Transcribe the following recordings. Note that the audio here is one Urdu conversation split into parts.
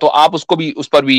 تو آپ اس کو بھی, اس پر بھی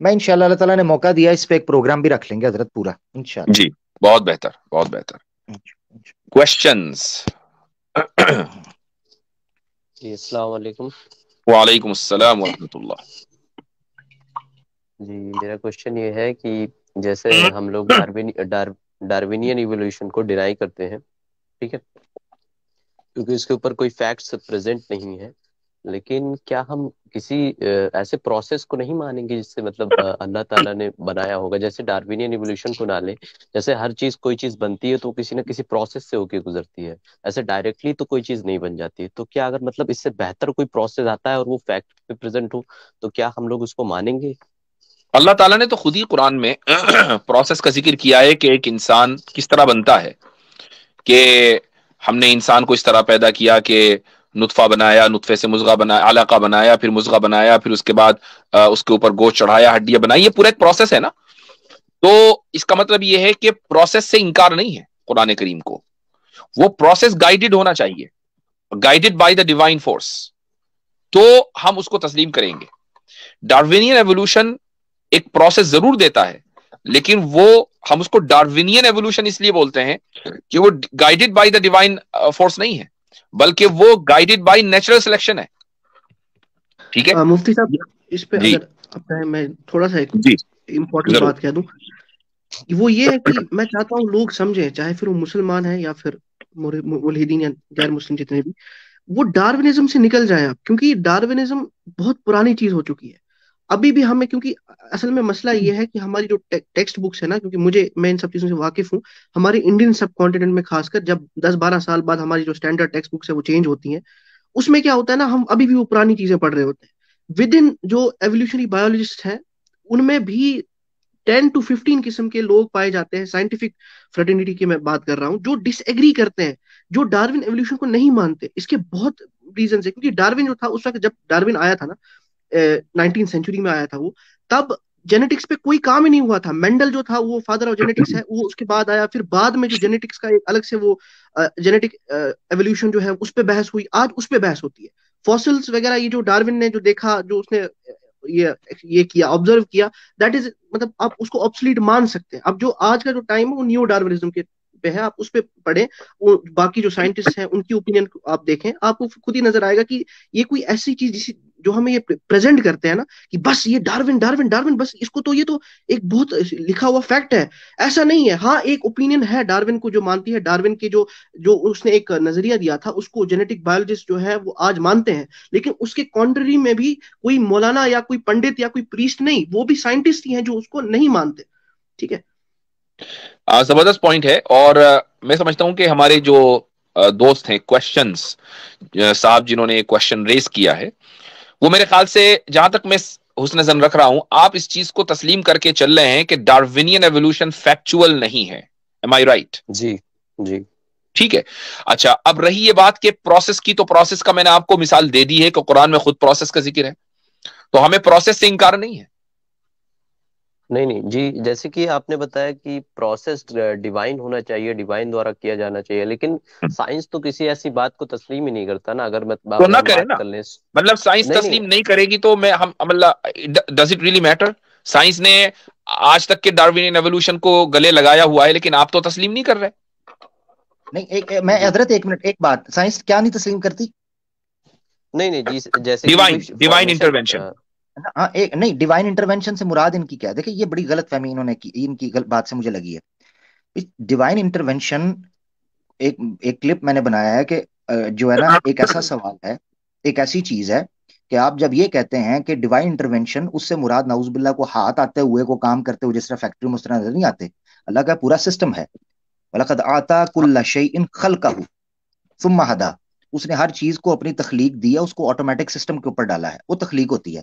میں انشاءاللہ اللہ تعالیٰ نے موقع دیا اس پہ ایک پروگرام بھی رکھ لیں گے حضرت پورا انشاءاللہ. جی, بہت بہتر, بہت بہتر. کوشچنز. جی السلام علیکم. وعلیکم السلام ورحمۃ اللہ. جی میرا کوشچن یہ ہے کہ جیسے ہم لوگ ڈاروینین ایوولوشن کو ڈینائی کرتے ہیں, ٹھیک ہے, کیونکہ اس کے اوپر کوئی فیکٹس پریزنٹ نہیں ہے, لیکن کیا ہم کسی ایسے پروسیس کو نہیں مانیں گے جس سے مطلب اللہ تعالیٰ نے بنایا ہوگا؟ جیسے ڈاروینین ایوولوشن کو نہ لیں, جیسے ہر چیز کوئی چیز بنتی ہے تو کسی نہ کسی پروسیس سے ہو کے گزرتی ہے, ایسے ڈائریکٹلی تو کوئی چیز نہیں بن جاتی ہے. تو کیا اگر مطلب اس سے بہتر کوئی پروسیس آتا ہے اور وہ فیکٹ پہ پریزنٹ ہو تو کیا ہم لوگ اس کو مانیں گے؟ اللہ تعالیٰ نے تو خود ہی قرآن میں پروسیس کا ذکر کیا ہے کہ ایک انسان کس طرح بنتا ہے, کہ ہم نے انسان کو اس طرح پیدا کیا کہ نطفہ بنایا, نطفے سے مضغہ بنایا, علقہ بنایا, پھر مضغہ بنایا, پھر اس کے بعد اس کے اوپر گوشت چڑھایا, ہڈیاں بنائی. یہ پورا ایک پروسیس ہے نا. تو اس کا مطلب یہ ہے کہ پروسیس سے انکار نہیں ہے قرآن کریم کو, وہ پروسیس گائیڈڈ ہونا چاہیے, guided by the divine force, تو ہم اس کو تسلیم کریں گے. ڈاروینین ایوولوشن ایک پروسیس ضرور دیتا ہے, لیکن وہ ہم اس کو ڈاروینین ایوولوشن اس لیے بولتے ہیں کہ وہ guided by the divine force نہیں ہے, بلکہ وہ گائیڈڈ بائی نیچرل سلیکشن ہے. ٹھیک ہے مفتی صاحب اس پہ جی, اگر اب میں تھوڑا سا ایک جی امپورٹنٹ ضرور. بات کہہ دوں, وہ یہ ہے کہ میں چاہتا ہوں لوگ سمجھیں, چاہے پھر وہ مسلمان ہیں یا پھر ملحدین یا غیر مسلم جتنے بھی, وہ ڈاروینزم سے نکل جائیں آپ, کیونکہ ڈاروینزم بہت پرانی چیز ہو چکی ہے. ابھی بھی ہمیں, کیونکہ اصل میں مسئلہ یہ ہے کہ ہماری جو ٹیکسٹ بکس ہے نا, کیونکہ میں ان سب چیزوں سے واقف ہوں, ہماری انڈین سب کانٹیننٹ میں خاص کر جب 10-12 سال بعد ہماری جو اسٹینڈرڈ ٹیکسٹ بکس ہے وہ چینج ہوتی ہیں, اس میں کیا ہوتا ہے نا, ہم ابھی بھی وہ پرانی چیزیں پڑھ رہے ہوتے ہیں. ود ان جو ایولیوشنری بایولوجسٹ ہیں ان میں بھی 10 to 15 قسم کے لوگ پائے جاتے ہیں, سائنٹیفک فرٹرنیٹی کی میں بات کر رہا ہوں, جو ڈس ایگری کرتے ہیں, جو ڈاروین ایولیوشن کو نہیں مانتے. اس کے بہت ریزنس ہے, کیونکہ ڈاروین جو تھا اس وقت, جب ڈاروین آیا تھا نا 19 سینچری میں آیا تھا وہ, تب جینیٹکس پہ کوئی کام ہی نہیں ہوا تھا. مینڈل جو تھا وہ فادر آف جینیٹکس ہے, وہ اس کے بعد آیا. پھر بعد میں جو جینیٹکس کا ایک الگ سے وہ جینیٹک ایولیوشن جو ہے اس پہ بحث ہوئی, آج اس پہ بحث ہوتی ہے. فاسلز وغیرہ یہ جو ڈاروین نے جو دیکھا, جو اس نے یہ کیا, آبزرو کیا, دیٹ از مطلب آپ اس کو آبسلیٹ مان سکتے ہیں. اب جو آج کا جو ٹائم ہے وہ نیو ڈاروینزم کے پہ ہے, آپ اس پہ پڑھیں, وہ باقی جو سائنٹسٹ ہیں ان کی اوپینین آپ دیکھیں, آپ کو خود ہی نظر آئے گا کہ یہ کوئی ایسی چیز جو ہمیں یہ پریزنٹ کرتے ہیں نا کہ بس یہ ڈاروین ڈاروین ڈاروین, بس اس کو تو یہ تو ایک بہت لکھا ہوا فیکٹ ہے, ایسا نہیں ہے. ہاں ایک اوپینین ہے ڈاروین کو جو مانتی ہے, ڈاروین کے جو اس نے ایک نظریہ دیا تھا اس کو جینیٹک بایولوجسٹ جو ہے وہ آج مانتے ہیں, لیکن اس کے کانٹری میں بھی کوئی مولانا یا کوئی پنڈت یا کوئی پریسٹ نہیں, وہ بھی سائنٹسٹ ہی ہیں جو اس کو نہیں مانتے. ٹھیک ہے, زبردست پوائنٹ ہے. اور میں سمجھتا ہوں کہ ہمارے جو دوست ہیں کوشچنز صاحب جنہوں نے کوشچن ریز کیا ہے, وہ میرے خیال سے جہاں تک میں حسن زن رکھ رہا ہوں, آپ اس چیز کو تسلیم کر کے چل رہے ہیں کہ ڈاروینین ایوولوشن فیکچوئل نہیں ہے. ایم آئی رائٹ؟ جی جی ٹھیک ہے. اچھا, اب رہی یہ بات کہ پروسیس کی, تو پروسیس کا میں نے آپ کو مثال دے دی ہے کہ قرآن میں خود پروسیس کا ذکر ہے, تو ہمیں پروسیس سے انکار نہیں ہے. نہیں جی, جیسے کہ آپ نے بتایا کہ پروسیس ڈیوائن ہونا چاہیے, ڈیوائن دوارا کیا جانا چاہیے, لیکن سائنس تو کسی ایسی بات کو تسلیم ہی نہیں کرتا نا. اگر تو نہ ہم کرے بات نا, کر لیں, مطلب سائنس نہیں تسلیم نہیں کرے گی تو میں ہم does it really metre? Science نے آج تک کے ڈاروینین ایوولوشن کو گلے لگایا ہوا ہے, لیکن آپ تو تسلیم نہیں کر رہے. نہیں, میں حضرت ایک منٹ, ایک بات, سائنس کیا نہیں تسلیم کرتی؟ نہیں جی, جیسے کہ کوئی ڈیوائن فارمیشن, انٹروینشن. ہاں نہیں, ڈیوائن انٹروینشن سے مراد ان کی کیا ہے؟ دیکھیں یہ بڑی غلط فہمی انہوں نے کی, ان کی بات سے مجھے لگی ہے. ڈیوائن انٹروینشن ایک کلپ میں نے بنایا ہے کہ جو ہے نا, ایک ایسا سوال ہے, ایک ایسی چیز ہے کہ آپ جب یہ کہتے ہیں کہ ڈیوائن انٹروینشن, اس سے مراد نعوذ باللہ کو ہاتھ آتے ہوئے, کو کام کرتے ہوئے, جس طرح فیکٹری میں اس طرح نظر نہیں آتے. اللہ کا پورا سسٹم ہے, وَلَقَدْ آتَا كُلَّ شَيْءٍ خَلْقَهُ ثُمَّ هَدَى, اس نے ہر چیز کو اپنی تخلیق دی ہے, اس کو آٹومیٹک سسٹم کے اوپر ڈالا ہے, وہ تخلیق ہوتی ہے.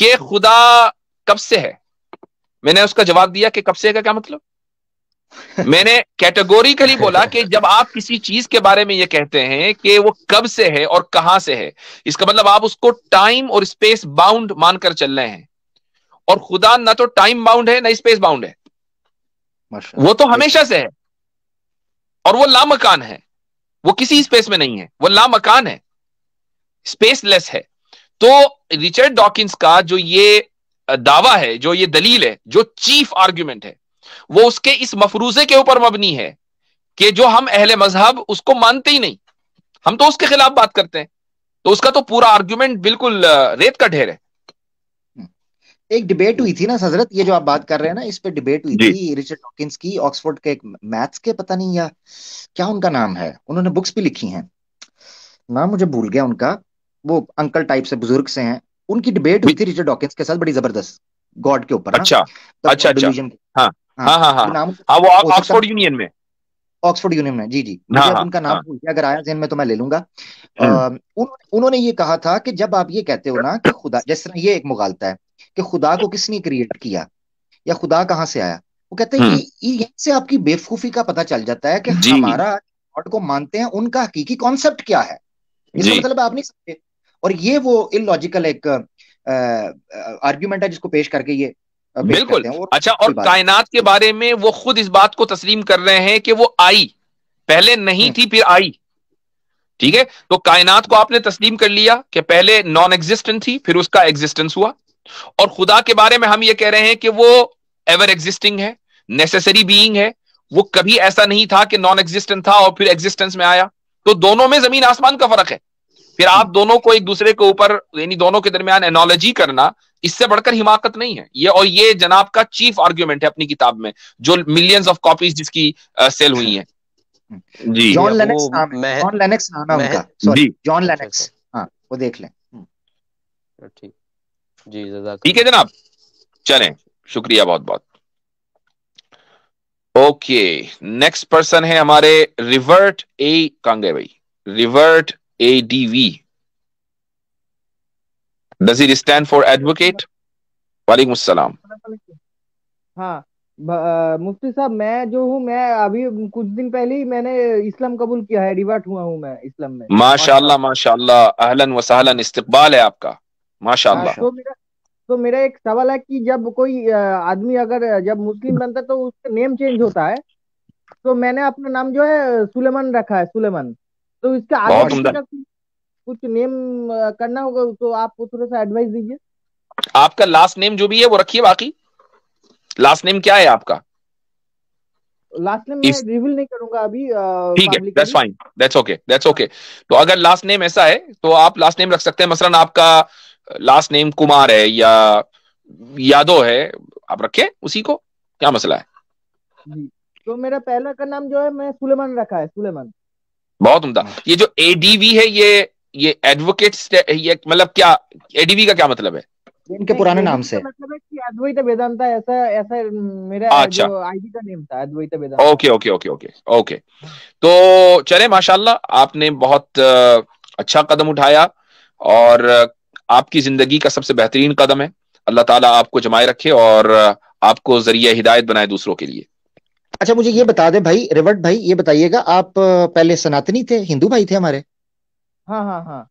کہ خدا کب سے ہے. میں نے اس کا جواب دیا کہ کب سے کا کیا مطلب. میں نے کیٹیگوریکلی بولا کہ جب آپ کسی چیز کے بارے میں یہ کہتے ہیں کہ وہ کب سے ہے اور کہاں سے ہے، اس کا مطلب آپ اس کو ٹائم اور اسپیس باؤنڈ مان کر چل رہے ہیں. اور خدا نہ تو ٹائم باؤنڈ ہے نہ اسپیس باؤنڈ ہے، وہ تو ہمیشہ سے ہے اور وہ لامکان ہے. وہ کسی اسپیس میں نہیں ہے، وہ لامکان ہے، اسپیس لیس ہے. تو ریچرڈ ڈاکنز کا جو یہ دعویٰ ہے، جو یہ دلیل ہے، جو چیف آرگیومنٹ ہے، وہ اس کے اس مفروضے کے اوپر مبنی ہے کہ جو ہم اہل مذہب اس کو مانتے ہی نہیں، ہم تو اس کے خلاف بات کرتے ہیں. تو اس کا تو پورا آرگیومنٹ بالکل ریت کا ڈھیر ہے. ایک ڈبیٹ ہوئی تھی نا حضرت، یہ جو آپ بات کر رہے ہیں نا، اس پہ ڈبیٹ ہوئی جی تھی ریچرڈ ڈاکنز کی، آکسفورڈ کے ایک میتھس کے پتہ نہیں یا کیا ان کا نام ہے، انہوں نے بکس بھی لکھی ہیں، نام مجھے بھول گیا ان کا، وہ انکل ٹائپ سے بزرگ سے ہیں. ان کی ڈبیٹ ہوئی تھی ریچرڈ ڈاکنز کے ساتھ بڑی زبردست، گاڈ کے اوپر. اچھا ہاں اچھا اچھا. ڈیلیوژن. ہاں ہاں ہاں ہاں ہاں وہ نام ہاں وہ ہو سکتا آکسفورڈ یونین میں. آکسفورڈ یونین میں. جی جی ہاں مجھے اب ہاں ان کا نام ہاں. بھول گیا، اگر آیا ذہن میں تو میں لے لوں گا. انہوں نے یہ کہا تھا کہ جب آپ یہ کہتے ہو نا کہ خدا، جس طرح یہ ایک مغالطہ ہے کہ خدا کو کس نے کریٹ کیا یا خدا کہاں سے آیا، وہ کہتے ہیں یہیں سے آپ کی بے وقوفی کا پتہ چل جاتا ہے کہ جی ہمارا گاڈ کو مانتے ہیں، ان کا حقیقی کانسیپٹ کیا ہے. اس کا جی مطلب آپ نہیں سمجھے. اور یہ وہ illogical ایک آرگیومنٹ ہے جس کو پیش کر کے یہ پیش بالکل. کرتے ہیں. اور اچھا، اور کوئی بات کائنات کے بارے میں وہ خود اس بات کو تسلیم کر رہے ہیں کہ وہ آئی، پہلے نہیں تھی پھر آئی. ٹھیک ہے، تو کائنات کو آپ نے تسلیم کر لیا کہ پہلے نان ایگزسٹنٹ تھی پھر اس کا ایگزسٹنس ہوا. اور خدا کے بارے میں ہم یہ کہہ رہے ہیں کہ وہ ایور ایگزسٹنگ ہے، نیسیسری بینگ ہے. وہ کبھی ایسا نہیں تھا کہ نان ایگزسٹنٹ تھا اور پھر ایگزسٹنس میں آیا. تو دونوں میں زمین آسمان کا فرق ہے. پھر آپ دونوں کو ایک دوسرے کے اوپر، یعنی دونوں کے درمیان انالوجی کرنا، اس سے بڑھ کر حماقت نہیں ہے یہ. اور یہ جناب کا چیف آرگیومنٹ ہے اپنی کتاب میں، جو ملینز آف کاپیز جس کی سیل ہوئی ہیں. جی جان وہ لینکس نام ہے، جان لینکس نام ہے ان کا، سوری جی جان اچھا لینکس. ہاں وہ دیکھ لیں. ٹھیک. جی جزاک ٹھیک ہے اللہ. جناب، چلیں، شکریہ بہت بہت. اوکے، نیکسٹ پرسن ہے ہمارے ریورٹ اے. کہاں گئے بھائی؟ Revert A D V. Does it stand for advocate? وعلیکم السلام. ہاں مفتی صاحب، میں جو ہوں، میں ابھی کچھ دن پہلے ہی میں نے اسلام قبول کیا ہے، ریورٹ ہوا ہوں میں اسلام میں، ماشاء ماشاء اللہ ماشاء اللہ، اہلاً و سہلاً، استقبال ہے آپ کا، ماشاء اللہ. اللہ. تو میرا ایک سوال ہے کہ جب کوئی آدمی اگر جب مسلم بنتا ہے تو اس کا نیم چینج ہوتا ہے. تو میں نے اپنا نام جو ہے سلیمان رکھا ہے، سلیمان. تو اس کا آگے بہت عمدہ. پیچھے کا کچھ نیم کرنا ہوگا تو آپ کو تھوڑا سا ایڈوائس دیجیے. آپ کا لاسٹ نیم جو بھی ہے وہ رکھیے. باقی لاسٹ نیم کیا ہے آپ کا؟ لاسٹ نیم میں ریویل نہیں کروں گا ابھی ٹھیک ہے، that's publicly. Fine, that's okay, that's okay. تو اگر لاسٹ نیم ایسا ہے تو آپ لاسٹ نیم رکھ سکتے ہیں. مثلا آپ کا لاسٹ نیم کمار ہے یا یادو ہے، آپ رکھیں اسی کو، کیا مسئلہ ہے؟ جی. تو میرا پہلا کا نام جو ہے میں سلیمان رکھا ہے، سلیمان. بہت عمدہ. یہ جو اے ڈی وی ہے، یہ ایڈوکیٹ، یہ مطلب کیا اے ڈی وی کا کیا مطلب ہے؟ ان کے پرانے نام سے. کا مطلب ہے کہ ادویت ویدانتا، ایسا ایسا میرا اچھا، جو آئی ڈی کا نیم تھا، Advaita Vedanta. Okay okay okay okay okay. تو چلے، ماشاءاللہ آپ نے بہت اچھا قدم اٹھایا اور آپ کی زندگی کا سب سے بہترین قدم ہے. اللہ تعالیٰ آپ کو جمائے رکھے اور آپ کو ذریعہ ہدایت بنائے دوسروں کے لیے. اچھا مجھے یہ بتا دیں بھائی، ریورٹ بھائی یہ بتائیے گا، آپ پہلے سناتنی تھے، ہندو بھائی تھے ہمارے؟ ہاں ہاں ہاں.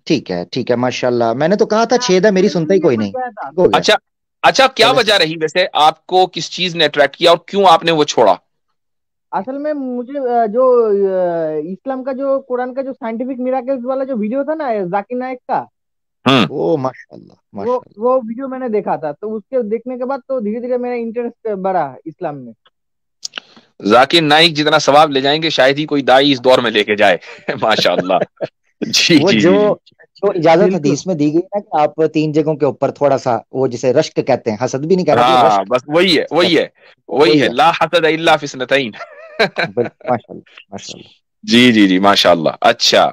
ٹھیک ہے ٹھیک ہے، ماشاء اللہ. میں نے تو کہا تھا چھیدا، میری سنتا ہی کوئی نہیں. ٹھیک ہو گیا. اچھا اچھا، کیا چلے وجہ رہی ویسے؟ آپ کو کس چیز نے اٹریکٹ کیا اور کیوں آپ نے وہ چھوڑا؟ اصل میں مجھے جو اسلام کا جو قرآن کا جو سائنٹیفک میراکلز والا جو ویڈیو تھا نا ذاکر نائک کا، او ماشاء اللہ ماشاء اللہ. وہ ویڈیو میں نے دیکھا تھا. تو اس کے دیکھنے کے بعد تو دھیرے دھیرے میرا انٹرسٹ بڑھا اسلام میں. ذاکر نائک جتنا ثواب لے جائیں گے شاید ہی کوئی دائی اس دور میں لے کے جائے. ماشاء اللہ. جی وہ جی جو جی جی. جو اجازت بالکل. حدیث میں دی گئی ہے کہ آپ 3 جگہوں کے اوپر تھوڑا سا، وہ جسے رشک کہتے ہیں، حسد بھی نہیں کہنا چاہیے، ہاں رشک بس وہی ہے وہی ہے وہی ہے، لا حسد الا فی اثنتین. بالکل ماشاء اللہ ماشاء اللہ. جی جی جی، ماشاء اللہ. اچھا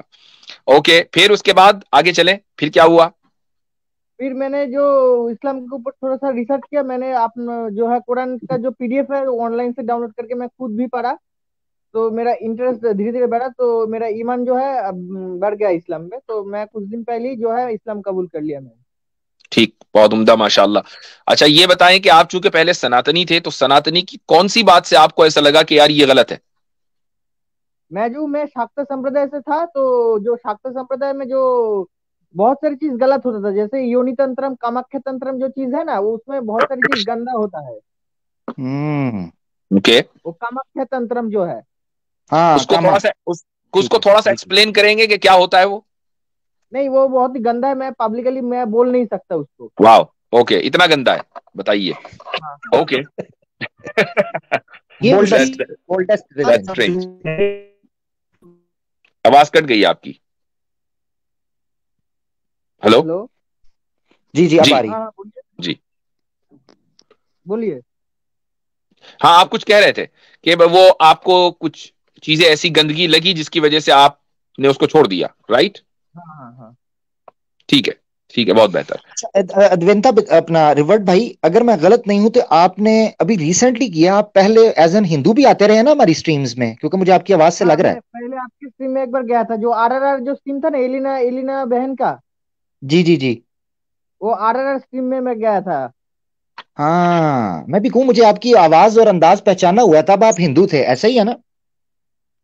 اوکے، پھر اس کے بعد آگے چلیں، پھر کیا ہوا؟ پھر میں نے جو اسلام کے اوپر تھوڑا سا ریسرچ کیا. میں نے اپنا جو ہے قرآن کا جو PDF ہے آن لائن سے ڈاؤن لوڈ کر کے میں خود بھی پڑھا. تو میرا انٹرسٹ دھیرے دھیرے بڑھا. تو میرا ایمان جو ہے اب بڑھ گیا اسلام میں. تو میں کچھ دن پہلے ہی جو ہے اسلام قبول کر لیا میں. ٹھیک, بہت عمدہ, ماشاءاللہ. اچھا یہ بتائیں کہ آپ چونکہ پہلے سناتنی تھے تو سناتنی کی کون سی بات سے آپ کو ایسا لگا کہ یار یہ غلط ہے؟ میں شاکت سمپردائے سے تھا, تو جو شاکت سمپردائے میں جو بہت ساری چیز غلط ہوتا تھا, جیسے یونی تنترم کاماکھیا تنترم جو چیز ہے نا, وہ اس میں بہت ساری چیز گندا ہوتا ہے. اوکے, وہ کاماکھیا تنترم جو ہے, ہاں اس کو تھوڑا سا اس کو تھوڑا سا ایکسپلین کریں گے کہ کیا ہوتا ہے وہ؟ نہیں وہ بہت ہی گندا ہے, میں پبلکلی میں بول نہیں سکتا اس کو. واو, اوکے, اتنا گندا ہے, بتائیے. اوکے, یہ بولٹسٹ آواز کٹ گئی آپ کی. ہلو, ہلو, جی اب جی آ رہی. جی, بولیے. ہاں آپ کچھ کہہ رہے تھے کہ وہ آپ کو کچھ چیزیں ایسی گندگی لگی جس کی وجہ سے آپ نے اس کو چھوڑ دیا, رائٹ؟ ہاں. ٹھیک ہے, بہت بہتر. ادوینتا اپنا ریورٹ بھائی, اگر میں غلط نہیں ہوں تو آپ نے ابھی ریسنٹلی کیا, آپ پہلے ایز این ہندو بھی آتے رہے نا ہماری سٹریمز میں, کیونکہ مجھے آپ کی آواز سے لگ رہا ہے. پہلے آپ کی اسٹریم میں ایک بار گیا تھا, جو RRR جو اسٹریم تھا نا, ایلینا بہن کا. جی وہ RRR اسٹریم میں گیا تھا. ہاں میں بھی کہوں, مجھے آپ کی آواز اور انداز پہچانا ہوا تھا, اب آپ ہندو تھے, ایسا ہی ہے نا؟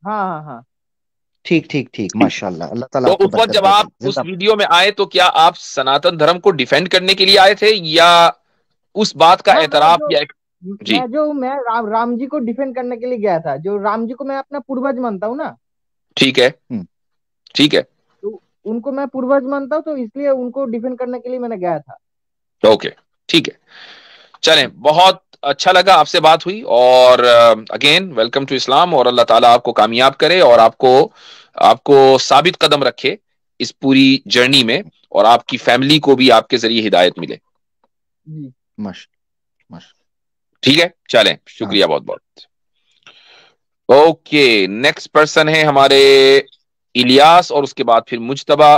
ہاں. ٹھیک, ماشاء اللہ, اللہ تعالیٰ تو آپ کو اس وقت برکت جب دے آپ بھائی. اس ویڈیو میں آئے تو کیا آپ سناتن دھرم کو ڈیفینڈ کرنے کے لیے آئے تھے یا اس بات کا ہاں, اعتراف یا جی میں رام جی کو ڈیفینڈ کرنے کے لیے گیا تھا, جو رام جی کو میں اپنا پوروج مانتا ہوں نا. ٹھیک ہے, تو ان کو میں پوروج مانتا ہوں, تو اس لیے ان کو ڈیفینڈ کرنے کے لیے میں نے گیا تھا. اوکے, ٹھیک ہے, چلیں, بہت اچھا لگا آپ سے بات ہوئی, اور اگین ویلکم ٹو اسلام, اور اللہ تعالیٰ آپ کو کامیاب کرے اور آپ کو ثابت قدم رکھے اس پوری جرنی میں, اور آپ کی فیملی کو بھی آپ کے ذریعے ہدایت ملے. جی, ٹھیک ہے, چلیں, شکریہ بہت بہت. اوکے, نیکسٹ پرسن ہے ہمارے الیاس, اور اس کے بعد پھر مجتبہ,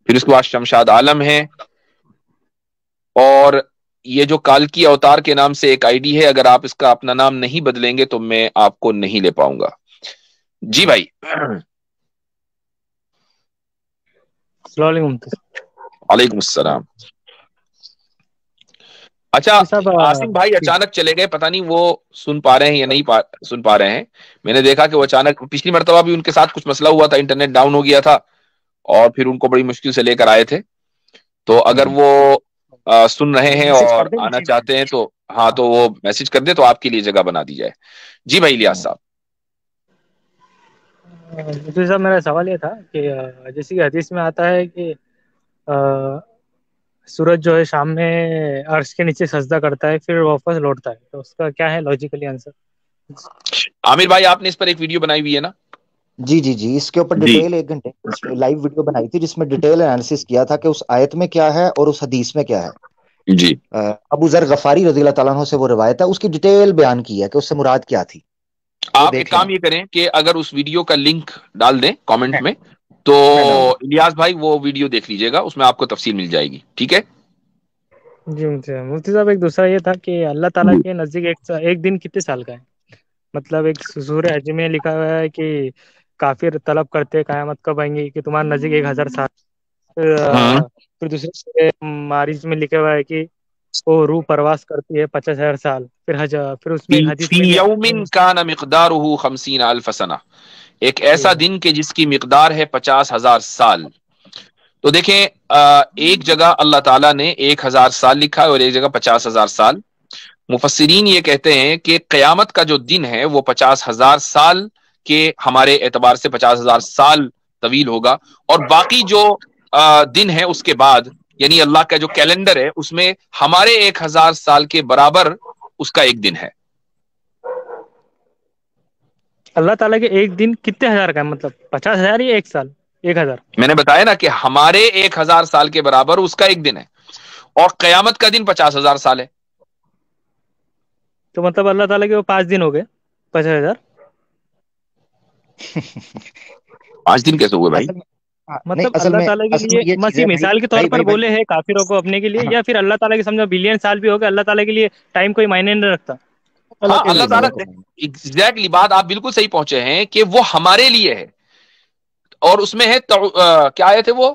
پھر اس کے بعد شمشاد عالم ہے, اور یہ جو کالکی اوتار کے نام سے ایک آئی ڈی ہے, اگر آپ اس کا اپنا نام نہیں بدلیں گے تو میں آپ کو نہیں لے پاؤں گا. جی بھائی. السلام علیکم. وعلیکم السلام. اچھا, صاحب آصف بھائی اچانک چلے گئے, پتہ نہیں وہ سن پا رہے ہیں یا نہیں سن پا رہے ہیں. میں نے دیکھا کہ وہ اچانک, پچھلی مرتبہ بھی ان کے ساتھ کچھ مسئلہ ہوا تھا, انٹرنیٹ ڈاؤن ہو گیا تھا, اور پھر ان کو بڑی مشکل سے لے کر آئے تھے. تو اگر وہ سن رہے ہیں اور آنا چاہتے ہیں تو ہاں, تو وہ میسج کر دے تو آپ کے لیے جگہ بنا دی جائے. جی بھائی الیاس صاحب. مفتی صاحب, میرا سوال یہ تھا کہ جیسے کہ حدیث میں آتا ہے کہ سورج جو ہے شام میں عرش کے نیچے سجدہ کرتا ہے, پھر واپس لوٹتا ہے, تو اس کا کیا ہے لاجیکلی آنسر؟ عامر بھائی, آپ نے اس پر ایک ویڈیو بنائی ہوئی ہے نا؟ جی, اس کے اوپر جی ڈیٹیل 1 گھنٹے لائیو ویڈیو بنائی تھی, جس میں ڈیٹیل انالیسس کیا تھا کہ اس آیت میں کیا ہے اور اس حدیث میں کیا ہے. جی, ابو ذر غفاری رضی اللہ تعالیٰ عنہ سے وہ روایت ہے, اس کی ڈیٹیل بیان کی ہے کہ اس سے مراد کیا تھی. آپ ایک کام یہ کریں کہ اگر اس ویڈیو کا لنک ڈال دیں کامنٹ میں, تو الیاس بھائی وہ ویڈیو دیکھ لیجئے گا, اس میں آپ کو تفصیل مل جائے گی. ٹھیک ہے جی مفتی صاحب, ایک دوسرا یہ تھا کہ اللہ تعالیٰ کے نزدیک ایک دن کتنے سال کا ہے؟ مطلب ایک سورہ حج میں لکھا ہوا ہے کہ کافر طلب کرتے قیامت کب آئیں گی, کہ تمہارے نزدیک 1000 سال. پھر دوسرے سورہ معارج میں لکھا ہوا ہے کہ وہ روح پرواز کرتی ہے 50,000 سال. پھر اس میں ایک حدیث فی میں یوم کان مقدارہ 50,000 سنہ, ایک ایسا دن کہ جس کی مقدار ہے 50,000 سال. تو دیکھیں, ایک جگہ اللہ تعالیٰ نے 1,000 سال لکھا ہے اور ایک جگہ 50,000 سال. مفسرین یہ کہتے ہیں کہ قیامت کا جو دن ہے وہ 50,000 سال کے ہمارے اعتبار سے 50,000 سال طویل ہوگا, اور باقی جو دن ہے اس کے بعد, یعنی اللہ کا جو کیلنڈر ہے اس میں ہمارے 1,000 سال کے برابر اس کا ایک دن ہے. اللہ تعالیٰ کے ایک دن کتنے ہزار کا ہے؟ مطلب 50,000 یا 1 سال 1,000؟ میں نے بتایا نا کہ ہمارے 1,000 سال کے برابر اس کا ایک دن ہے, اور قیامت کا دن 50,000 سال ہے. تو مطلب اللہ تعالیٰ کے وہ 5 دن ہو گئے 50,000. 5 دن کیسے ہوئے بھائی؟ مطلب اللہ تعالیٰ کے لیے مسیح مثال کے طور پر بولے ہیں کافروں کو اپنے کے لیے, یا پھر اللہ تعالیٰ کے سمجھو بلین سال بھی ہو گئے, اللہ تعالیٰ کے لیے ٹائم کوئی معنی نہیں رکھتا. ہاں, اللہ تعالیٰ ایگزیکٹلی بات آپ بالکل صحیح پہنچے ہیں کہ وہ ہمارے لیے ہے, اور اس میں ہے کیا آیت ہے وہ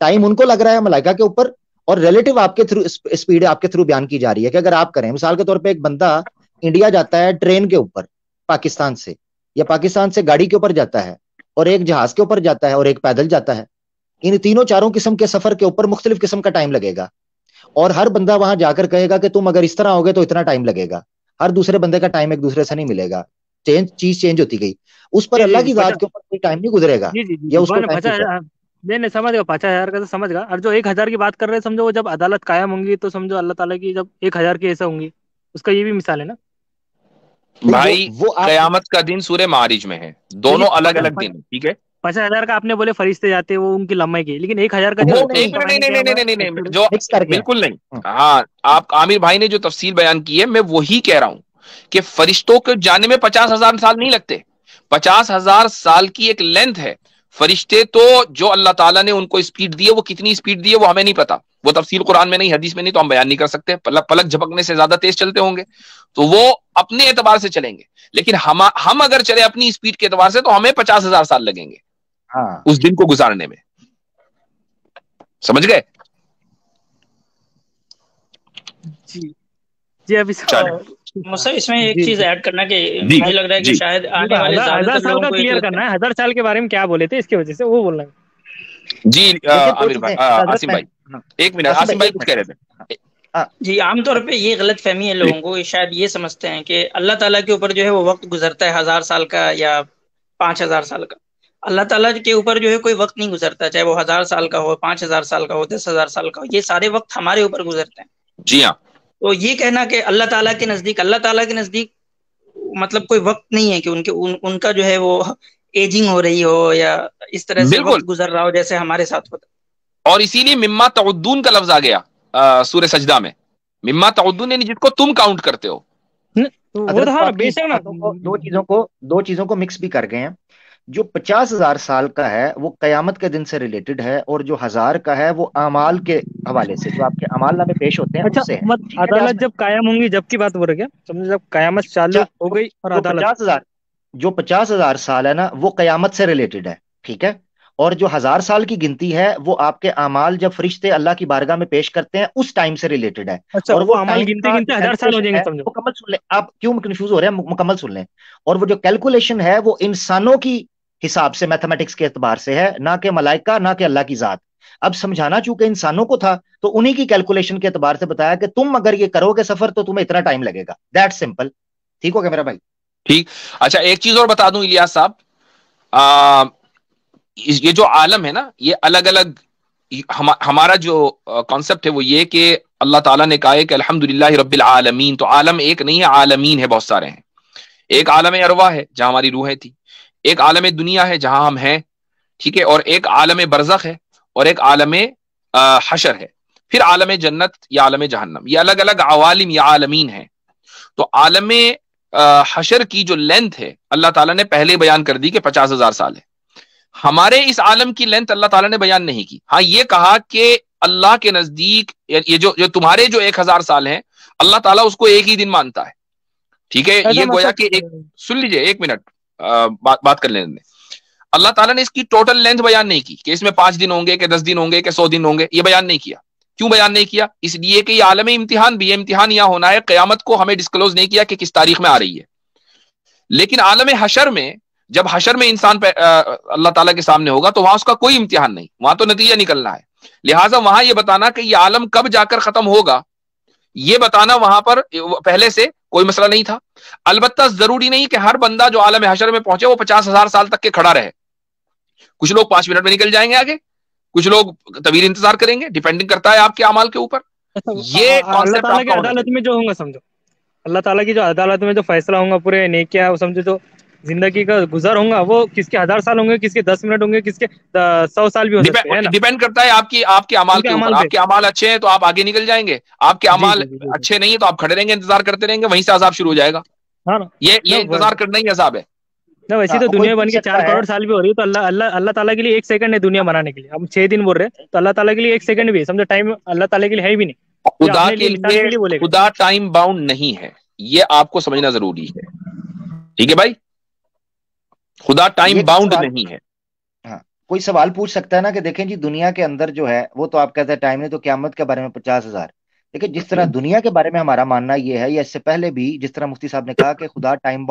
ٹائم ان کو لگ رہا ہے ملائکہ کے اوپر, اور ریلیٹو آپ کے تھرو اسپیڈ آپ کے تھرو بیان کی جا رہی ہے کہ اگر آپ کریں, مثال کے طور پہ ایک بندہ انڈیا جاتا ہے ٹرین کے اوپر پاکستان سے, یا پاکستان سے گاڑی کے اوپر جاتا ہے, اور ایک جہاز کے اوپر جاتا ہے, اور ایک پیدل جاتا ہے, ان تینوں چاروں قسم کے سفر کے اوپر مختلف قسم کا ٹائم لگے گا, اور ہر بندہ وہاں جا کر کہے گا کہ تم اگر اس طرح ہوگے تو اتنا ٹائم لگے گا. ہر دوسرے بندے کا ٹائم ایک دوسرے سے نہیں ملے گا, چیز چینج ہوتی گئی. اس پر جی اللہ جی کی ذات کے اوپر کوئی ٹائم نہیں گزرے گا, جی جی جی یا اس کو ٹائم 50,000 نہیں سمجھ گا, 50,000 کا تو سمجھ گا, اور جو 1,000 کی بات کر رہے ہیں سمجھو, وہ جب عدالت قائم ہوں گی تو سمجھو اللہ تعالیٰ کی جب 1,000 کی ایسا ہوں گی, اس کا یہ بھی مثال ہے نا بھائی. وہ آپ قیامت کا دن سورہ معارج میں ہے, دونوں الگ الگ دن, ٹھیک ہے. 50,000 کا آپ نے بولے فرشتے جاتے ہیں وہ ان کی لمحے کی, لیکن 1,000 کا جو وہ ہوتا ہے ایک منٹ, نہیں, جو مکس کر کے بالکل نہیں. ہاں, آپ عامر بھائی نے جو تفصیل بیان کی ہے, میں وہی کہہ رہا ہوں کہ فرشتوں کے جانے میں 50,000 سال نہیں لگتے. 50,000 سال کی ایک لینتھ ہے. فرشتے تو جو اللہ تعالیٰ نے ان کو اسپیڈ دی ہے, وہ کتنی اسپیڈ دی ہے وہ ہمیں نہیں پتا, وہ تفصیل قرآن میں نہیں, حدیث میں نہیں, تو ہم بیان نہیں کر سکتے. پلک جھپکنے سے زیادہ تیز چلتے ہوں گے تو وہ اپنے اعتبار سے چلیں گے, لیکن ہم اگر چلے اپنی اسپیڈ کے اعتبار سے تو ہمیں 50,000 سال لگیں گے اس دن کو گزارنے میں. سمجھ گئے؟ جی جی. ابھی مصعب اس میں ایک چیز ایڈ کرنا کہ جی مجھے لگ رہا ہے کہ شاید آنے والے 1,000 سال کا کلیئر کرنا ہے, 1,000 سال کے بارے میں کیا بولے تھے اس کی وجہ سے وہ بولنا ہے. جی عامر بھائی, عاصم بھائی ایک منٹ, عاصم بھائی کچھ کہہ رہے تھے. جی, عام طور پہ یہ غلط فہمی ہے لوگوں کو, شاید یہ سمجھتے ہیں کہ اللہ تعالیٰ کے اوپر جو ہے وہ وقت گزرتا ہے 1,000 سال کا یا 5,000 سال کا. اللہ تعالیٰ کے اوپر جو ہے کوئی وقت نہیں گزرتا, چاہے وہ 1,000 سال کا ہو, 5,000 سال کا ہو, 10,000 سال کا ہو, یہ سارے وقت ہمارے اوپر گزرتے ہیں. جی ہاں. تو یہ کہنا کہ اللہ تعالیٰ کے نزدیک مطلب کوئی وقت نہیں ہے کہ ان کا جو ہے وہ ایجنگ ہو رہی ہو یا اس طرح سے وقت گزر رہا ہو جیسے ہمارے ساتھ ہوتا. اور اسی لیے مما تعدون کا لفظ آ گیا سورہ سجدہ میں, مما تعدون یعنی جس کو تم کاؤنٹ کرتے ہو. دو چیزوں کو مکس بھی کر گئے ہیں. جو 50,000 سال کا ہے وہ قیامت کے دن سے ریلیٹڈ ہے, اور جو 1,000 کا ہے وہ اعمال کے حوالے سے, جو آپ کے اعمال نامے پیش ہوتے ہیں اس سے ہے. عدالت جب قائم ہوں گی جب کی بات ہو رہی ہے, سمجھے جب قیامت چالو ہو گئی اور عدالت, جو 50,000 سال ہے نا وہ قیامت سے ریلیٹڈ ہے, ٹھیک ہے. اور جو 1,000 سال کی گنتی ہے وہ آپ کے اعمال جب فرشتے اللہ کی بارگاہ میں پیش کرتے ہیں اس ٹائم سے ریلیٹڈ ہے. اور وہ اعمال گنتے 1,000 سال ہو جائیں گے, سمجھو. مکمل سن لیں, آپ کیوں کنفیوز ہو رہے ہیں, مکمل سن لیں. اور وہ جو کیلکولیشن ہے وہ انسانوں کی حساب سے, میتھمیٹکس کے اعتبار سے ہے, نہ کہ ملائکہ, نہ کہ اللہ کی ذات. اب سمجھانا چونکہ انسانوں کو تھا تو انہی کی کیلکولیشن کے اعتبار سے بتایا کہ تم اگر یہ کرو گے سفر تو تمہیں اتنا ٹائم لگے گا. That simple. ٹھیک ہو گیا میرا بھائی؟ ٹھیک. اچھا ایک چیز اور بتا دوں الیاس صاحب, یہ جو عالم ہے نا, یہ الگ الگ, ہمارا جو کانسیپٹ ہے وہ یہ کہ اللہ تعالیٰ نے کہا ہے کہ الحمدللہ رب العالمین, تو عالم ایک نہیں ہے, عالمین ہے, بہت سارے ہیں. ایک عالم ارواح ہے جہاں ہماری روحیں تھی, ایک عالم دنیا ہے جہاں ہم ہیں, ٹھیک ہے, اور ایک عالم برزخ ہے, اور ایک عالم حشر ہے, پھر عالم جنت یا عالم جہنم. یہ الگ الگ عوالم یا عالمین ہیں. تو عالم حشر کی جو لینتھ ہے اللہ تعالیٰ نے پہلے بیان کر دی کہ 50,000 سال ہے. ہمارے اس عالم کی لینتھ اللہ تعالیٰ نے بیان نہیں کی. ہاں یہ کہا کہ اللہ کے نزدیک یہ جو تمہارے جو 1,000 سال ہیں اللہ تعالیٰ اس کو ایک ہی دن مانتا ہے, ٹھیک ہے. یہ گویا کہ ایک, سن لیجئے ایک منٹ, بات کر لیں. اللہ تعالیٰ نے اس کی ٹوٹل لینتھ بیان نہیں کی کہ اس میں 5 دن ہوں گے کہ 10 دن ہوں گے کہ 100 دن ہوں گے, یہ بیان نہیں کیا. کیوں بیان نہیں کیا؟ اس لیے کہ یہ عالم امتحان بھی ہے, امتحان یہاں ہونا ہے. قیامت کو ہمیں ڈسکلوز نہیں کیا کہ کس تاریخ میں آ رہی ہے. لیکن عالم حشر میں, جب حشر میں انسان اللہ تعالیٰ کے سامنے ہوگا تو وہاں اس کا کوئی امتحان نہیں, وہاں تو نتیجہ نکلنا ہے. لہٰذا وہاں یہ بتانا کہ یہ عالم کب جا کر ختم ہوگا, یہ بتانا وہاں پر پہلے سے کوئی مسئلہ نہیں تھا. البتہ ضروری نہیں کہ ہر بندہ جو عالم حشر میں پہنچے وہ 50,000 سال تک کے کھڑا رہے. کچھ لوگ 5 منٹ میں نکل جائیں گے آگے, کچھ لوگ طویل انتظار کریں گے, ڈیپینڈنگ کرتا ہے آپ کے اعمال کے اوپر. یہ اللہ تعالیٰ کی عدالت میں جو ہوں گا, سمجھو اللہ تعالیٰ کی جو عدالت میں جو فیصلہ ہوں گا پورے نیکیاں, سمجھو جو زندگی کا گزر ہوں گا وہ کس کے 1,000 سال ہوں گے, کس کے 10 منٹ ہوں گے, کس کے 100 سال بھی ہو سکتے ہیں. ڈیپینڈ کرتا ہے آپ کے اعمال کے اوپر. آپ کے اعمال اچھے ہیں تو آپ آگے نکل جائیں گے, آپ کے اعمال اچھے نہیں ہیں تو آپ کھڑے رہیں گے, انتظار کرتے رہیں گے, وہیں سے عذاب شروع ہو جائے گا. یہ انتظار کرنا ہی عذاب ہے. نہ ویسے تو دنیا بن کے 4 کروڑ سال بھی ہو رہی ہے, تو اللہ تعالیٰ کے لیے 1 سیکنڈ ہے دنیا بنانے کے لیے. ہم 6 دن بول رہے ہیں تو اللہ تعالیٰ کے لیے 1 سیکنڈ بھی ہے, سمجھو ٹائم اللہ تعالیٰ کے لیے ہے بھی نہیں. خدا کے لیے خدا ٹائم باؤنڈ نہیں ہے, یہ آپ کو سمجھنا ضروری ہے, ٹھیک ہے بھائی. خدا ٹائم باؤنڈ نہیں ہے. کوئی سوال پوچھ سکتا ہے نا کہ دیکھیں جی دنیا کے اندر جو ہے وہ تو آپ کہتے ہیں ٹائم نہیں تو قیامت کے بارے میں 50,000. دیکھیں جس طرح دنیا کے بارے میں ہمارا ماننا یہ ہے یا اس سے پہلے بھی جس طرح مفتی صاحب نے کہا کہ خدا ٹائم